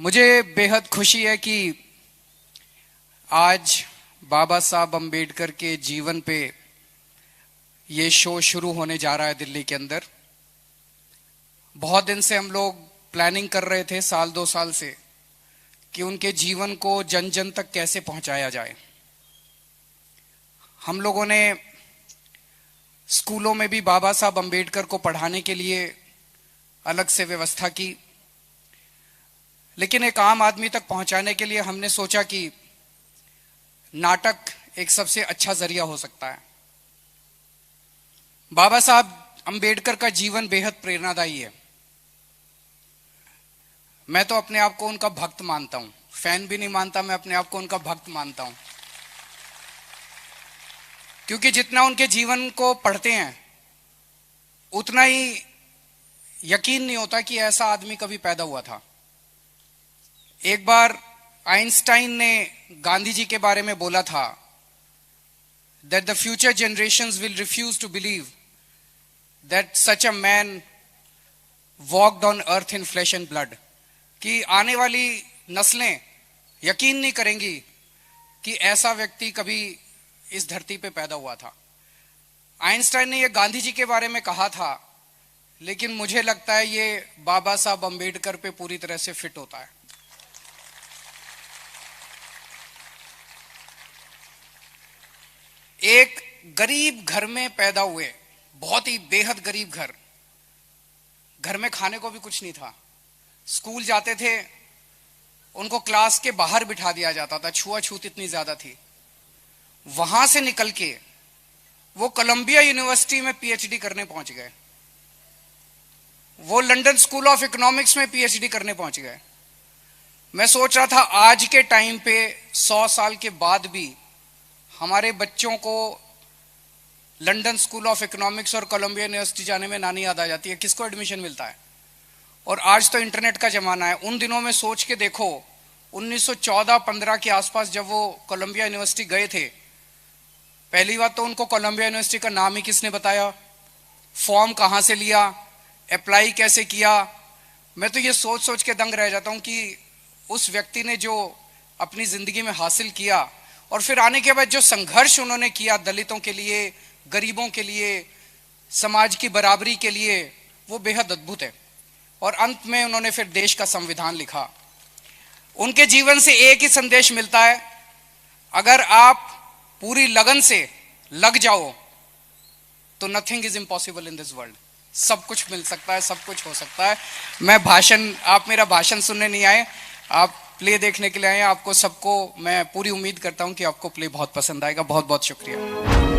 मुझे बेहद खुशी है कि आज बाबा साहब अम्बेडकर के जीवन पे ये शो शुरू होने जा रहा है दिल्ली के अंदर। बहुत दिन से हम लोग प्लानिंग कर रहे थे, साल 2 साल से, कि उनके जीवन को जन जन तक कैसे पहुंचाया जाए। हम लोगों ने स्कूलों में भी बाबा साहब अम्बेडकर को पढ़ाने के लिए अलग से व्यवस्था की, लेकिन एक आम आदमी तक पहुंचाने के लिए हमने सोचा कि नाटक एक सबसे अच्छा जरिया हो सकता है। बाबा साहब अम्बेडकर का जीवन बेहद प्रेरणादायी है। मैं तो अपने आप को उनका भक्त मानता हूं, फैन भी नहीं मानता, मैं अपने आप को उनका भक्त मानता हूं, क्योंकि जितना उनके जीवन को पढ़ते हैं उतना ही यकीन नहीं होता कि ऐसा आदमी कभी पैदा हुआ था। एक बार आइंस्टाइन ने गांधी जी के बारे में बोला था that the future generations will refuse to believe that such a man walked on earth in flesh and blood, कि आने वाली नस्लें यकीन नहीं करेंगी कि ऐसा व्यक्ति कभी इस धरती पे पैदा हुआ था। आइंस्टाइन ने ये गांधी जी के बारे में कहा था, लेकिन मुझे लगता है ये बाबा साहब अम्बेडकर पे पूरी तरह से फिट होता है। एक गरीब घर में पैदा हुए, बहुत ही बेहद गरीब घर में खाने को भी कुछ नहीं था। स्कूल जाते थे, उनको क्लास के बाहर बिठा दिया जाता था, छुआछूत इतनी ज्यादा थी। वहां से निकल के वो कोलंबिया यूनिवर्सिटी में पीएचडी करने पहुंच गए, वो लंदन स्कूल ऑफ इकोनॉमिक्स में पीएचडी करने पहुंच गए। मैं सोच रहा था आज के टाइम पे 100 साल के बाद भी हमारे बच्चों को लंदन स्कूल ऑफ इकोनॉमिक्स और कोलंबिया यूनिवर्सिटी जाने में नानी याद आ जाती है, किसको एडमिशन मिलता है। और आज तो इंटरनेट का जमाना है। उन दिनों में सोच के देखो, 1914-15 के आसपास जब वो कोलंबिया यूनिवर्सिटी गए थे, पहली बात तो उनको कोलंबिया यूनिवर्सिटी का नाम ही किसने बताया, फॉर्म कहाँ से लिया, अप्लाई कैसे किया। मैं तो ये सोच सोच के दंग रह जाता हूँ कि उस व्यक्ति ने जो अपनी जिंदगी में हासिल किया और फिर आने के बाद जो संघर्ष उन्होंने किया दलितों के लिए, गरीबों के लिए, समाज की बराबरी के लिए, वो बेहद अद्भुत है। और अंत में उन्होंने फिर देश का संविधान लिखा। उनके जीवन से एक ही संदेश मिलता है, अगर आप पूरी लगन से लग जाओ तो nothing is impossible in this world. सब कुछ मिल सकता है, सब कुछ हो सकता है। आप मेरा भाषण सुनने नहीं आए, आप प्ले देखने के लिए आए। आपको सबको मैं पूरी उम्मीद करता हूं कि आपको प्ले बहुत पसंद आएगा। बहुत बहुत शुक्रिया।